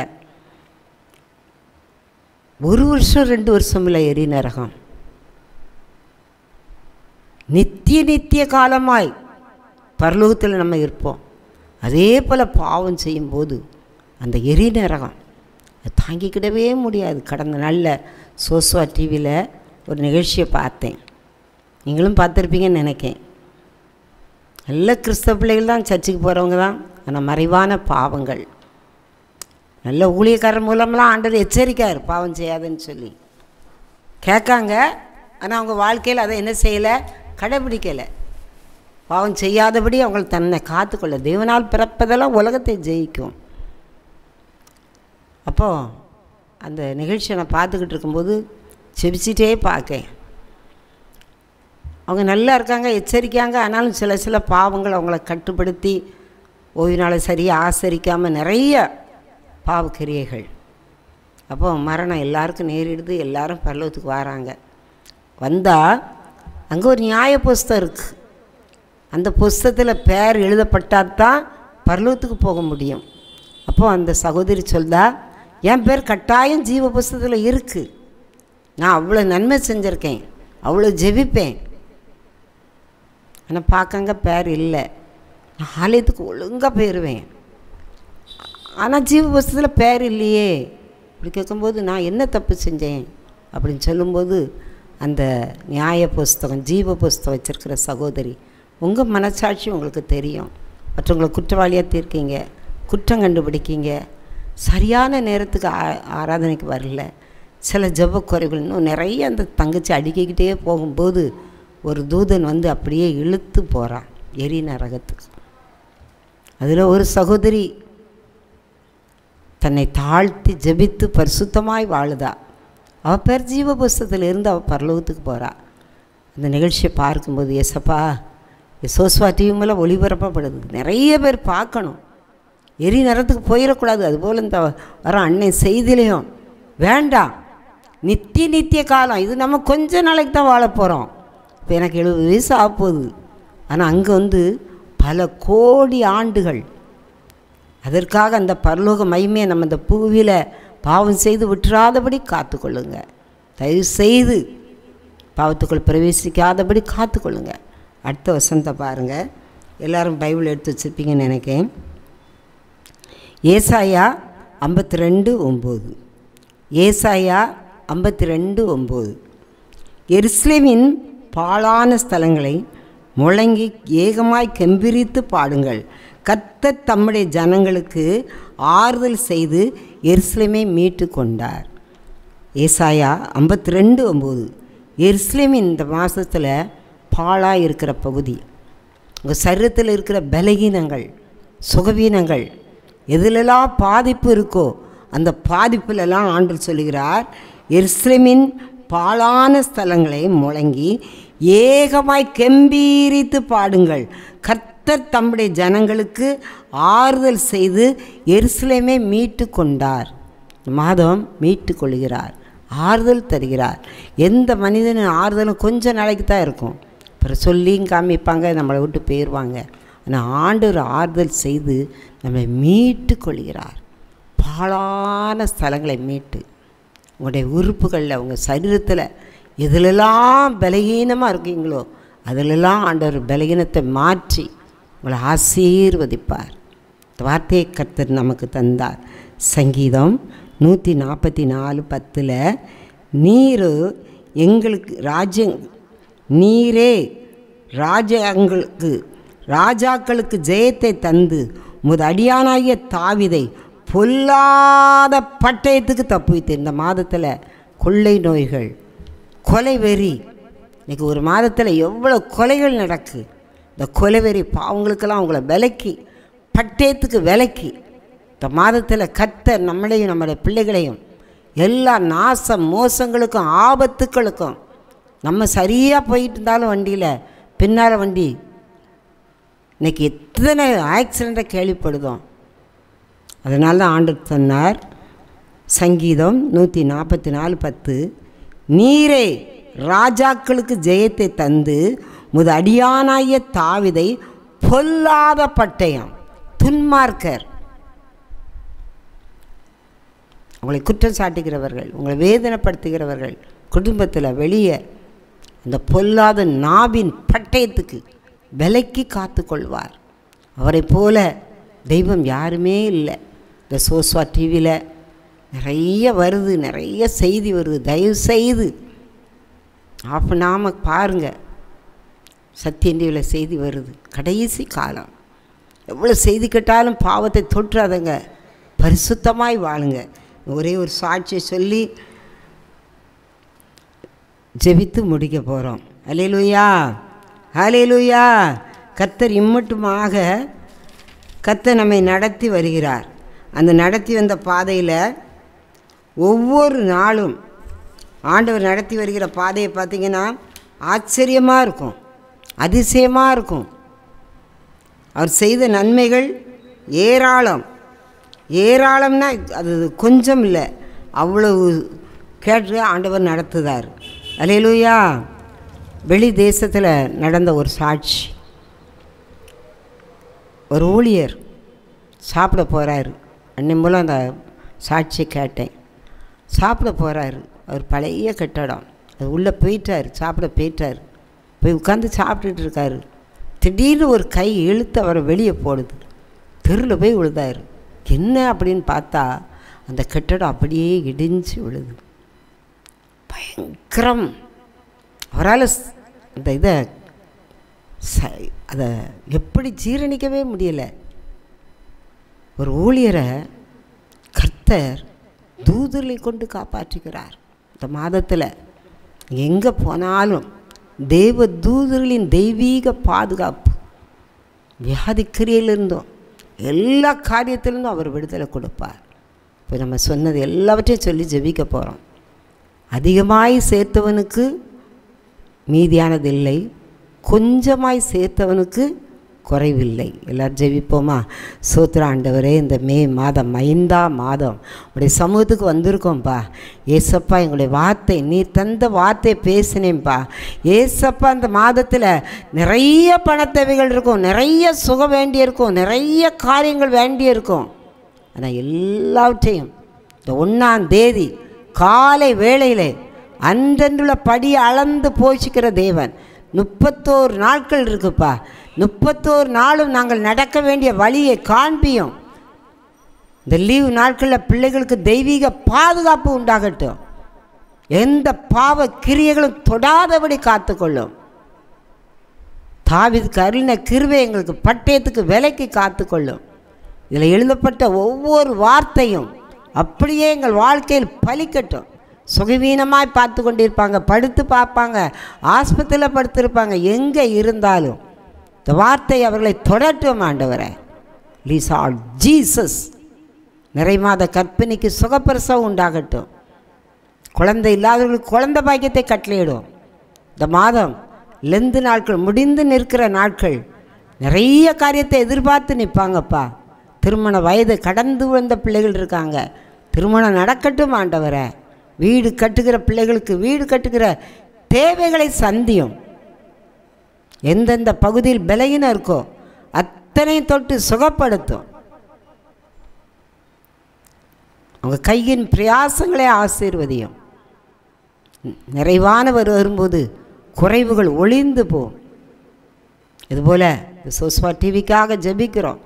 1 வருஷம் 2 வருஷம் இல்லை எரி நரகம், நித்திய காலமாய் பரலோகத்தில் நம்ம இருப்போம். அதே போல் பாவம் செய்யும்போது அந்த எரி நரகம் தாங்கிக்கிடவே முடியாது. கடந்த நாளில் சோசுவா டிவியில் ஒரு நிகழ்ச்சியை பார்த்தேன், நீங்களும் பார்த்துருப்பீங்கன்னு நினைக்கேன். நல்ல கிறிஸ்தவ பிள்ளைகள் தான், சர்ச்சுக்கு போகிறவங்க தான், ஆனால் மறைவான பாவங்கள். நல்ல ஊழியக்காரர் மூலமெல்லாம் ஆண்டவர் எச்சரிக்கார் பாவம் செய்யாதுன்னு சொல்லி கேட்காங்க. ஆனால் அவங்க வாழ்க்கையில் அதை என்ன செய்யலை, கடைபிடிக்கலை. பாவம் செய்யாதபடி அவங்க தன்னை காத்துக்கொள்ள, தேவனால் பிறப்பதெல்லாம் உலகத்தை ஜெயிக்கும். அப்போது அந்த நிகழ்ச்சியை நான் பார்த்துக்கிட்டு இருக்கும்போது செபிச்சிட்டே பார்க்கேன். அவங்க நல்லா இருக்காங்க, எச்சரிக்காங்க, ஆனாலும் சில பாவங்கள் அவங்கள கட்டுப்படுத்தி ஓய்வு நாளை சரியாக ஆசரிக்காமல் நிறைய பாவக்கிரியைகள். அப்போ மரணம் எல்லாருக்கும் நேரிடுது, எல்லாரும் பரலோகத்துக்கு வராங்க. வந்தால் அங்கே ஒரு நியாய புஸ்தகம் இருக்குது. அந்த புஸ்தகத்தில் பேர் எழுதப்பட்டால் தான் பரலோகத்துக்கு போக முடியும். அப்போது அந்த சகோதரி சொல்தா, என் பேர் கட்டாயம் ஜீவ புஸ்தகத்தில் இருக்குது, நான் அவ்வளோ நன்மை செஞ்சுருக்கேன், அவ்வளோ ஜெபிப்பேன், ஆனால் பார்க்கங்க பேர் இல்லை. நான் ஆலயத்துக்கு ஒழுங்காக போயிடுவேன், ஆனால் ஜீவ புஸ்தகத்தில் பேர் இல்லையே. இப்படி கேட்கும்போது நான் என்ன தப்பு செஞ்சேன் அப்படின்னு சொல்லும்போது அந்த நியாய புஸ்தகம் ஜீவ புஸ்தகம் வச்சுருக்கிற சகோதரி, உங்கள் மனசாட்சி உங்களுக்கு தெரியும், மற்றவங்களை குற்றவாளியாக தீர்க்கீங்க, குற்றம் கண்டுபிடிக்கீங்க, சரியான நேரத்துக்கு ஆராதனைக்கு வரல, சில ஜெப குறைகள், இன்னும் நிறைய அந்த தங்கச்சி அடிக்கிக்கிட்டே போகும்போது ஒரு தூதன் வந்து அப்படியே இழுத்து போகிறான் எரி நரகத்துக்கு. அதில் ஒரு சகோதரி தன்னை தாழ்த்தி ஜெபித்து பரிசுத்தமாய் வாழுதா. அவள் பேர் ஜீவ புஸ்தகத்தில் இருந்து அவள் பரலோகத்துக்கு போகிறா. அந்த நிகழ்ச்சியை பார்க்கும்போது ஏசப்பா சோஸ்வா டிவி மூலம் ஒளிபரப்பப்படுது, நிறைய பேர் பார்க்கணும், எரி நேரத்துக்கு போயிடக்கூடாது. அதுபோல் இந்த வர அன்னை செய்திலையும் வேண்டாம், நித்திய காலம், இது நம்ம கொஞ்ச நாளைக்கு தான் வாழ போகிறோம். இப்போ எனக்கு 70 வயசு ஆகப்போகுது, ஆனால் அங்கே பல கோடி ஆண்டுகள். அதற்காக அந்த பரலோக மகிமையை நம்ம இந்த பூவியில் பாவம் செய்து விட்டுறாதபடி காத்துக்கொள்ளுங்க. தயவு செய்து பாவத்துக்குள் பிரவேசிக்காதபடி காத்துக்கொள்ளுங்க. அடுத்த வசனத்தை பாருங்கள். எல்லோரும் பைபிள் எடுத்து வச்சுருப்பீங்கன்னு நினைக்கிறேன். ஏசாயா 52:9. ஏசாயா 52:9. எருசலேமின் பாழான ஸ்தலங்களை முழங்கி ஏகமாய் கெம்பீரித்து பாடுங்கள். கர்த்தர் தம்முடைய ஜனங்களுக்கு ஆறுதல் செய்து எருசலேமை மீட்டு கொண்டார். ஏசாயா 52:9. எருசலேமின் இந்த மாதத்தில் பாழாக இருக்கிற பகுதி, உங்கள் சரீரத்தில் இருக்கிற பலகீனங்கள், சுகவீனங்கள், எதிலெல்லாம் பாதிப்பு இருக்கோ அந்த பாதிப்பிலெல்லாம் ஆண்டவர் சொல்கிறார், எருசலேமின் பாழான ஸ்தலங்களை முழங்கி ஏகமாய் கெம்பீரித்து பாடுங்கள். கர்த்தர் தம்முடைய ஜனங்களுக்கு ஆறுதல் செய்து எருசலேமை மீட்டு கொண்டார். மாதம் மீட்டு கொள்கிறார், ஆறுதல் தருகிறார். எந்த மனிதனின் ஆறுதலும் கொஞ்சம் நாளைக்கு தான் இருக்கும், அப்புறம் சொல்லியும் காமிப்பாங்க, நம்மளை விட்டு போயிடுவாங்க. ஆனால் ஆண்டவர் ஆறுதல் செய்து நம்மை மீட்டு கொள்கிறார். பாழான ஸ்தலங்களை மீட்டு, உங்களுடைய உறுப்புகளில், உங்கள் சரீரத்தில் எதிலெல்லாம் பலகீனமாக இருக்கீங்களோ அதிலெல்லாம் ஆண்டவர் பலகீனத்தை மாற்றி உங்களை ஆசீர்வதிப்பார். இந்த வார்த்தையை கர்த்தர் நமக்கு தந்தார். சங்கீதம் 144:10 நீர் எங்களுக்கு நீரே ராஜாக்களுக்கு ஜெயத்தை தந்து உமது அடியானாகிய தாவீதை பொல்லாத பட்டயத்துக்கு தப்புவித்து. இந்த மாதத்தில் கொள்ளை நோய்கள், கொலை வெறி, இன்றைக்கி ஒரு மாதத்தில் எவ்வளோ கொலைகள் நடக்கு. இந்த கொலை வெறி பாவங்களுக்கெல்லாம் உங்களை விலக்கி, பட்டயத்துக்கு விலக்கி, இந்த மாதத்தில் கர்த்தர் நம்மளையும் நம்முடைய பிள்ளைகளையும் எல்லா நாச மோசங்களுக்கும் ஆபத்துக்களுக்கும், நம்ம சரியாக போயிட்டு இருந்தாலும் வண்டியில் பின்னால் வண்டி, இன்றைக்கி எத்தனை ஆக்சிடெண்ட்டை கேள்விப்படுதோம். அதனால தான் ஆண்டவர் சொன்னார், சங்கீதம் 144:10 நீரே ராஜாக்களுக்கு ஜெயத்தை தந்து உமது அடியானாகிய தாவீதை பொல்லாத பட்டயம், துன்மார்க்கர், உங்களை குற்றம் சாட்டுகிறவர்கள், உங்களை வேதனைப்படுத்துகிறவர்கள், குடும்பத்தில் வெளியே அந்த பொல்லாத நாவின் பட்டயத்துக்கு விலக்கி காத்து கொள்வார். அவரை போல தெய்வம் யாருமே இல்லை. இந்த சோஸ்வா டிவியில் நிறைய வருது, நிறைய செய்தி வருது. தயவு செய்து ஆஃப் பண்ணாமல் பாருங்கள். சத்தியம் டிவியில் செய்தி வருது. கடைசி காலம், எவ்வளோ செய்தி கேட்டாலும் பாவத்தை தொற்றாதங்க, பரிசுத்தமாய் வாழுங்க. ஒரே ஒரு சாட்சியை சொல்லி ஜெபித்து முடிக்க போகிறோம். அல்லேலூயா, அல்லேலூயா. கர்த்தர் இம்மட்டுமாக கர்த்தர் நம்மை நடத்தி வருகிறார். அந்த நடத்தி வந்த பாதையில் ஒவ்வொரு நாளும் ஆண்டவர் நடத்தி வருகிற பாதையை பார்த்திங்கன்னா ஆச்சரியமாக இருக்கும், அதிசயமாக இருக்கும். அவர் செய்த நன்மைகள் ஏராளம். ஏராளம்னா அது கொஞ்சம் இல்லை, அவ்வளவு கேட்டு ஆண்டவர் நடத்துதார். அல்லேலூயா. வெளி தேசத்தில் நடந்த ஒரு சாட்சி. ஒரு ஊழியர் சாப்பிட போகிறாரு. அன்னை மூலம் அந்த சாட்சியை கேட்டேன். சாப்பிட போகிறாரு. அவர் பழைய கட்டடம், அது உள்ளே போயிட்டார், சாப்பிட போயிட்டார். போய் உட்காந்து சாப்பிட்டுட்டு இருக்காரு. திடீர்னு ஒரு கை இழுத்து அவரை வெளியே போடுது. தெருவில் போய் விழுதாரு. என்ன அப்படின்னு பார்த்தா அந்த கட்டடம் அப்படியே இடிஞ்சு விழுது. பயங்கரம். அவரால் அந்த அதை எப்படி ஜீரணிக்கவே முடியலை. ஒரு ஊழியரை கர்த்தர் தூதர்களை கொண்டு காப்பாற்றுகிறார். இந்த மாதத்தில் எங்கே போனாலும் தெய்வ தூதர்களின் தெய்வீக பாதுகாப்பு, வியாதிக்கிரியிலிருந்தும் எல்லா காரியத்திலிருந்தும் அவர் விடுதலை கொடுப்பார். இப்போ நம்ம சொன்னது எல்லாவற்றையும் சொல்லி ஜெபிக்க போகிறோம். அதிகமாய் சேர்த்தவனுக்கு மீதியானது இல்லை, கொஞ்சமாய் சேர்த்தவனுக்கு குறைவில்லை. எல்லாரும் ஜெபிப்போமா? ஸ்தோத்திரம் ஆண்டவரே, இந்த மே மாதம் 5ஆம் மாதம் உடைய சமூகத்துக்கு வந்திருக்கோம்ப்பா. ஏசப்பா, எங்களுடைய வார்த்தை நீ தந்த வார்த்தையை பேசினேன்ப்பா. ஏசப்பா, இந்த மாதத்தில் நிறைய பணத்தேவைகள் இருக்கும், நிறைய சுகம் வேண்டியிருக்கும், நிறைய காரியங்கள் வேண்டியிருக்கும். ஆனால் எல்லாவற்றையும் இந்த 1ஆம் தேதி காலை வேளையிலே அன்றன்றுள்ள படியை அளந்து போஷிக்கிற தேவன். 31 நாட்கள் இருக்குப்பா. 31 நாளும் நாங்கள் நடக்க வேண்டிய வழியை காண்பியும். இந்த லீவு நாட்களில் பிள்ளைகளுக்கு தெய்வீக பாதுகாப்பு உண்டாகட்டும். எந்த பாவ கிரியைகளும் தொடாதபடி காத்துக்கொள்ளும். தாவீதுக்கு அருளின கிருபை எங்களுக்கு பட்டயத்துக்கு விலைக்கு காத்துக்கொள்ளும். இதில் எழுதப்பட்ட ஒவ்வொரு வார்த்தையும் அப்படியே எங்கள் வாழ்க்கையில் பலிக்கட்டும். சுகவீனமாய் பார்த்து கொண்டிருப்பாங்க, படுத்து பார்ப்பாங்க, ஆஸ்பத்திரியில் படுத்திருப்பாங்க, எங்கே இருந்தாலும் இந்த வார்த்தை அவர்களை தொடட்டும் ஆண்டவரே. லீஸ் ஆல் ஜீசஸ். நிறைமாத கற்பிணிக்கு சுகப்பிரசவம் உண்டாகட்டும். குழந்தை இல்லாதவர்களுக்கு குழந்தை பாக்கியத்தை கட்டளையிடும். இந்த மாதம் லெந்து நாட்கள் முடிந்து நிற்கிற நாட்கள். நிறைய காரியத்தை எதிர்பார்த்து நிற்பாங்கப்பா. திருமண வயது கடந்து வந்த பிள்ளைகள் இருக்காங்க. திருமணம் நடக்கட்டும் ஆண்டவரே. வீடு கட்டுகிற பிள்ளைகளுக்கு வீடு கட்டுகிற தேவைகளை சந்தியும். எந்தெந்த பகுதியில் பலகீனம் இருக்கோ அத்தனை தொட்டு சுகப்படுத்தும். அவங்க கையின் பிரயாசங்களை ஆசீர்வதியும். நிறைவானவர் வரும்போது குறைவுகள் ஒளிந்து போகும். இதுபோல் சோஸ்வா டிவிக்காக ஜெபிக்கிறோம்,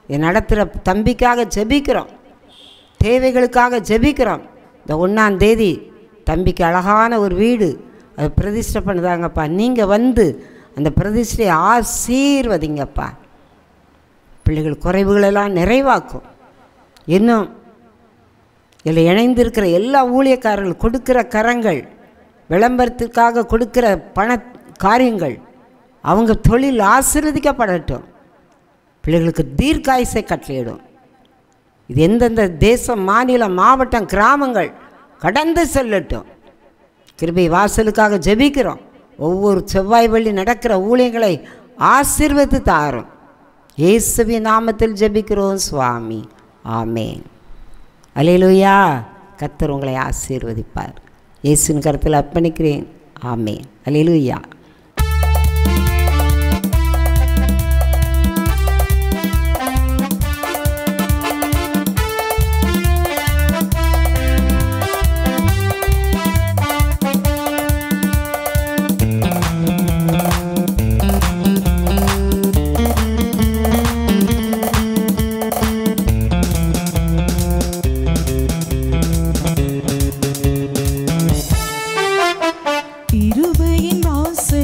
இதை நடத்துகிற தம்பிக்காக ஜெபிக்கிறோம், தேவைகளுக்காக ஜெபிக்கிறோம். இந்த 1ஆம் தேதி தம்பிக்கு அழகான ஒரு வீடு அது பிரதிஷ்டை பண்ணுதாங்கப்பா. நீங்கள் வந்து அந்த பிரதிஷ்டையை ஆசீர்வதிங்கப்பா. பிள்ளைகள் குறைவுகளெல்லாம் நிறைவாக்கும். இன்னும் இதில் இணைந்திருக்கிற எல்லா ஊழியக்காரர்கள் கொடுக்கிற கரங்கள், விளம்பரத்திற்காக கொடுக்கிற பண காரியங்கள், அவங்க தொழில் ஆசீர்வதிக்கப்படட்டும். பிள்ளைகளுக்கு தீர்க்காயுசை கட்டளையிடும். இது எந்தெந்த தேசம், மாநிலம், மாவட்டம், கிராமங்கள் கடந்து செல்லட்டும். கிருபை வாசலுக்காக ஜெபிக்கிறோம். ஒவ்வொரு செவ்வாய் வெள்ளி நடக்கிற ஊழியங்களை ஆசீர்வதித்து தாரும். இயேசுவின் நாமத்தில் ஜெபிக்கிறோம் சுவாமி, ஆமேன். அல்லேலூயா. கர்த்தர் உங்களை ஆசீர்வதிப்பார். இயேசுவின் கரத்தில் அர்ப்பணிக்கிறேன். ஆமேன். அல்லேலூயா. கிருபையின் வாசல்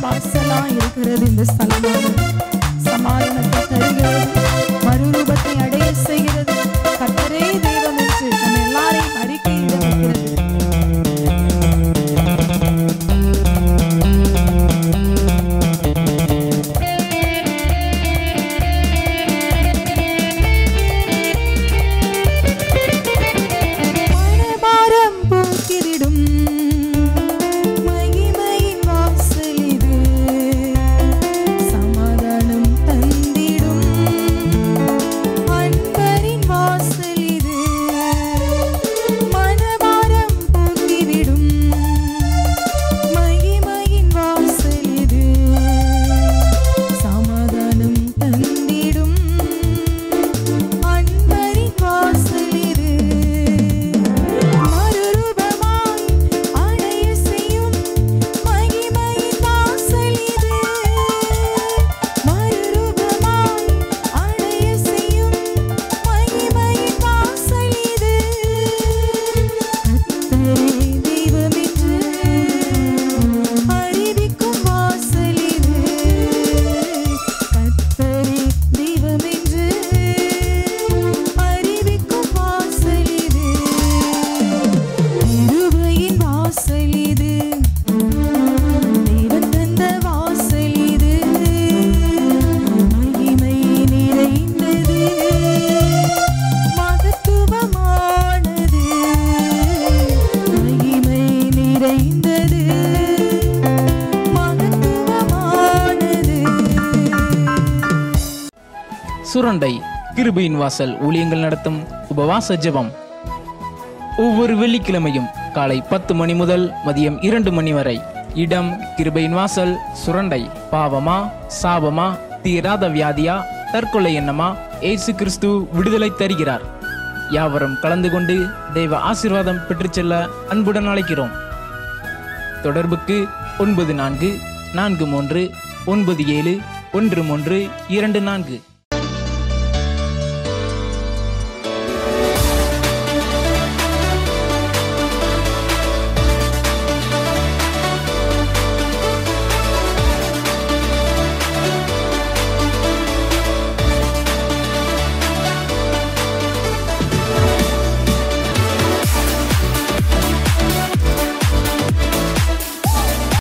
வாசலாய் இருக்கிறது இந்த ஸ்தலமானது. சமாதானத்தை தருகிறது, மறுரூபத்தை அடைய செய்கிறது. கர்த்தரே தெய்வம் என்று நம்ம எல்லாரையும் அறிக்கையிட வைக்கிறது. சுரண்டை கிருபையின் வாசல் ஊழியங்கள் நடத்தும் உபவாச ஜெபம். ஒவ்வொரு வெள்ளிக்கிழமையும் காலை 10 மணி முதல் மதியம் 2 மணி வரை. இடம் கிருபையின் வாசல், சுரண்டை. பாவமா, சாபமா, தீராத வியாதியா, தற்கொலை எண்ணமா, இயேசு கிறிஸ்து விடுதலை தருகிறார். யாவரும் கலந்து கொண்டு தெய்வ ஆசீர்வாதம் பெற்றுச் செல்ல அன்புடன் அழைக்கிறோம். தொடர்புக்கு 9443971324.